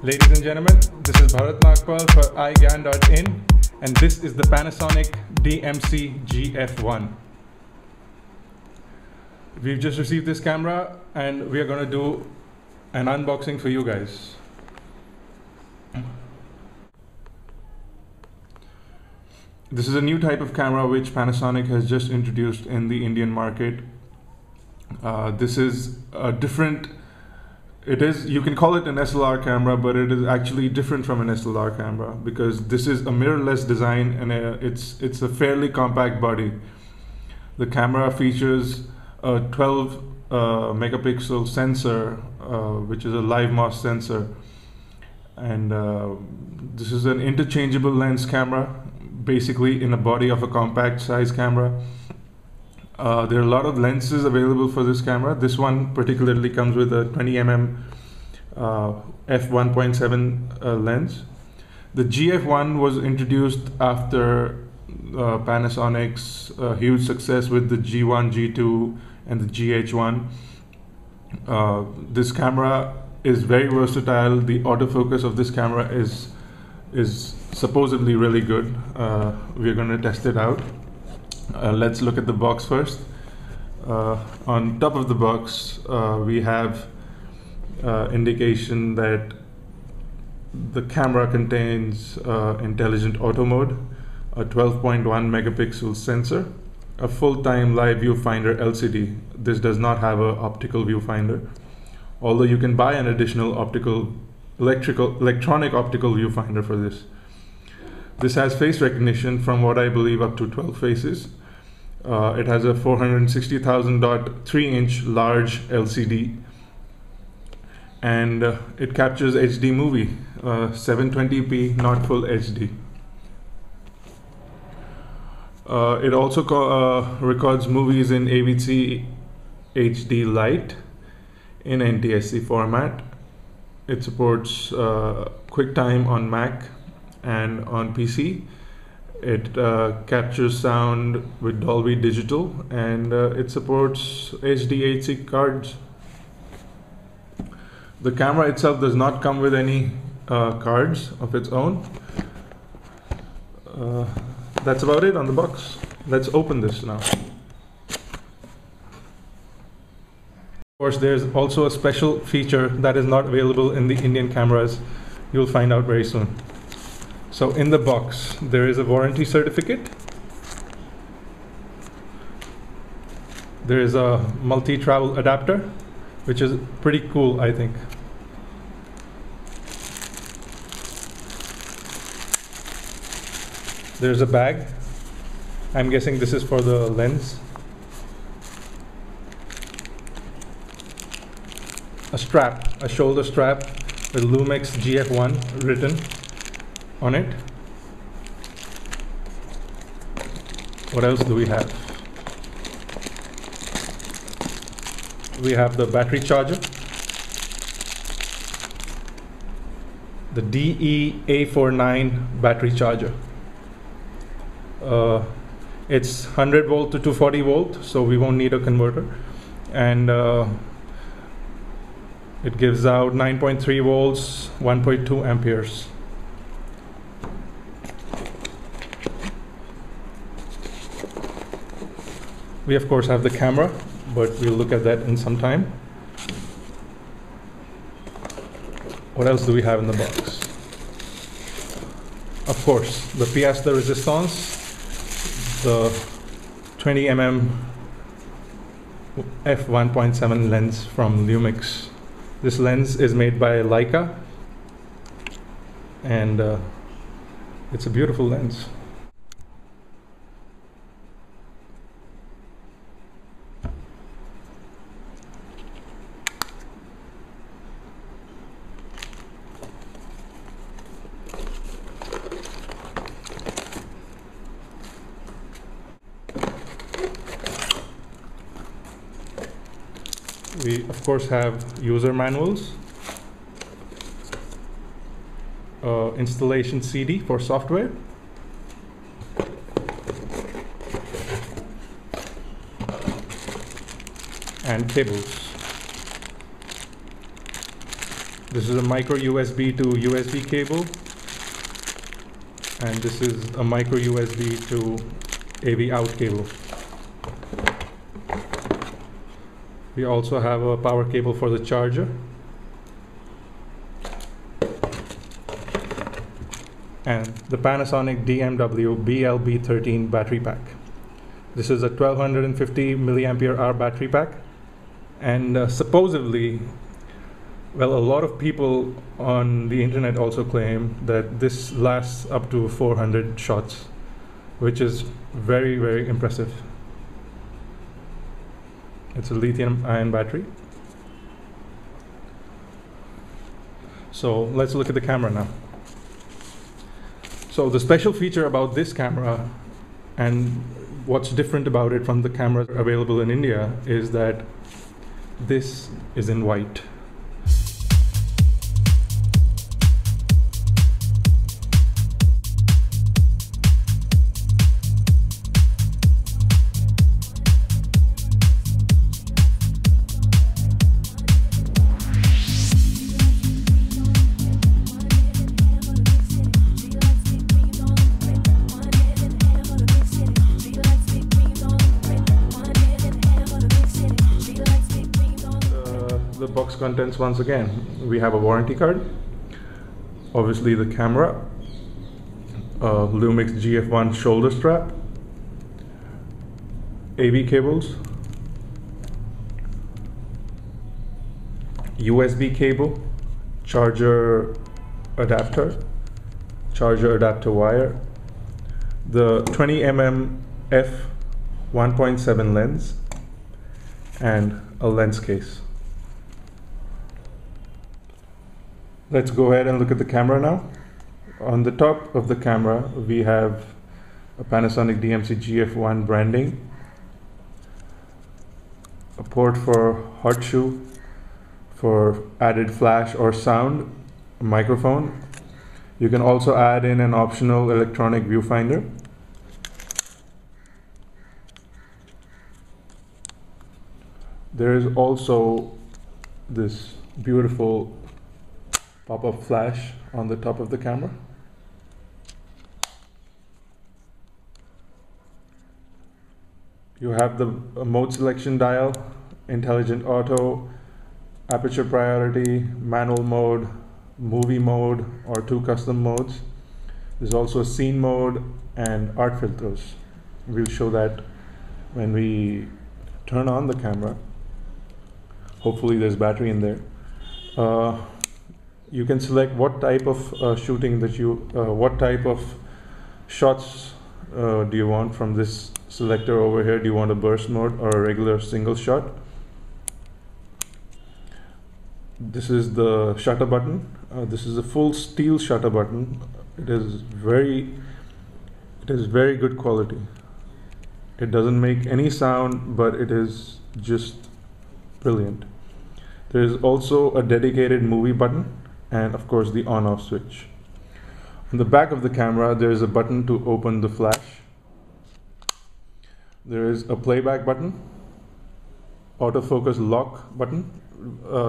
Ladies and gentlemen, this is Bharat Nagpal for iGyaan.in, and this is the Panasonic DMC GF1. We've just received this camera and we are going to do an unboxing for you guys. This is a new type of camera which Panasonic has just introduced in the Indian market. This is a different, you can call it an SLR camera, but it is actually different from an SLR camera because this is a mirrorless design and it's a fairly compact body. The camera features a 12 megapixel sensor, which is a live MOS sensor, and this is an interchangeable lens camera, basically in a body of a compact size camera. There are a lot of lenses available for this camera. This one particularly comes with a 20mm f1.7 lens. The GF1 was introduced after Panasonic's huge success with the G1, G2 and the GH1. This camera is very versatile. The autofocus of this camera is supposedly really good. We're going to test it out. Let's look at the box first. On top of the box, we have indication that the camera contains intelligent auto mode, a 12.1 megapixel sensor, a full-time live viewfinder LCD. This does not have an optical viewfinder, although you can buy an additional electronic optical viewfinder for this. This has face recognition from what I believe up to 12 faces. It has a 460,000.3-inch large LCD, and it captures HD movie, 720p, not full HD. It also records movies in AVC HD Lite in NTSC format. It supports QuickTime on Mac and on PC. It captures sound with Dolby Digital, and it supports HDHC cards. The camera itself does not come with any cards of its own. That's about it on the box. Let's open this now. Of course, there's also a special feature that is not available in the Indian cameras. You'll find out very soon. So in the box, there is a warranty certificate. There is a multi-travel adapter, which is pretty cool, I think. There's a bag. I'm guessing this is for the lens. A strap, a shoulder strap with Lumix GF1 written on it. What else do we have? We have the battery charger, the DE-A49 battery charger. It's 100 volt to 240 volt, so we won't need a converter, and it gives out 9.3 volts, 1.2 amperes. We of course have the camera, but we'll look at that in some time. What else do we have in the box? Of course, the pièce de résistance, the 20mm f1.7 lens from Lumix. This lens is made by Leica, and it's a beautiful lens. We of course have user manuals, installation CD for software, and cables. This is a micro USB to USB cable, and this is a micro USB to AV out cable. We also have a power cable for the charger, and the Panasonic DMW BLB13 battery pack. This is a 1250 milliampere hour battery pack, and supposedly, well, a lot of people on the internet also claim that this lasts up to 400 shots, which is very, very impressive. It's a lithium-ion battery. So let's look at the camera now. So the special feature about this camera, and what's different about it from the cameras available in India, is that this is in white. The box contents, once again, we have a warranty card, obviously the camera, Lumix GF1 shoulder strap, AV cables, USB cable, charger adapter wire, the 20mm f1.7 lens, and a lens case. Let's go ahead and look at the camera now. On the top of the camera, we have a Panasonic DMC GF1 branding, a port for hot shoe for added flash or sound, a microphone. You can also add in an optional electronic viewfinder. There is also this beautiful pop-up flash on the top of the camera. You have the mode selection dial, intelligent auto, aperture priority, manual mode, movie mode, or 2 custom modes. There's also a scene mode and art filters. We'll show that when we turn on the camera. Hopefully there's battery in there. You can select what type of shooting that what type of shots do you want from this selector over here. Do you want a burst mode or a regular single shot? This is the shutter button. This is a full steel shutter button. It is very good quality. It doesn't make any sound, but it is just brilliant. There is also a dedicated movie button, and of course the on-off switch. On the back of the camera, there is a button to open the flash. There is a playback button, autofocus lock button,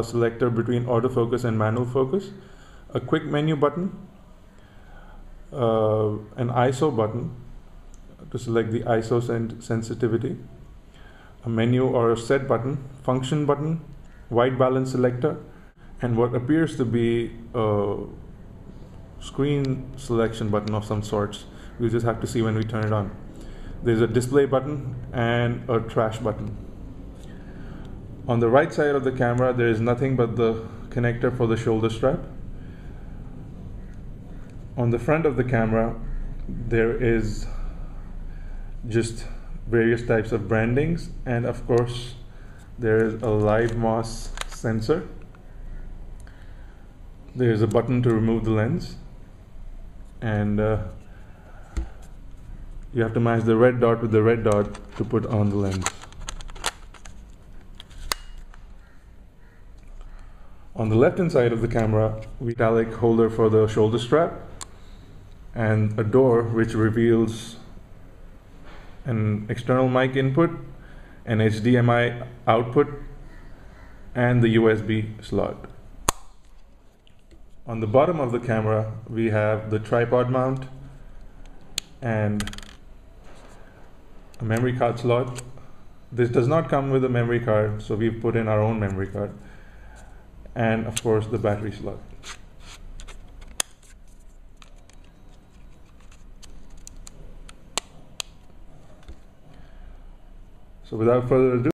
selector between autofocus and manual focus, a quick menu button, an ISO button to select the ISO sensitivity, a menu or a set button, function button, white balance selector, and what appears to be a screen selection button of some sorts. We'll just have to see when we turn it on. There's a display button and a trash button. On the right side of the camera, there is nothing but the connector for the shoulder strap. On the front of the camera, there is just various types of brandings, and of course there is a live MOS sensor. There is a button to remove the lens, and you have to match the red dot with the red dot to put on the lens. On the left hand side of the camera, we have a metallic holder for the shoulder strap and a door which reveals an external mic input, an HDMI output, and the USB slot. On the bottom of the camera, we have the tripod mount and a memory card slot. This does not come with a memory card, so we've put in our own memory card. And of course, the battery slot. So without further ado,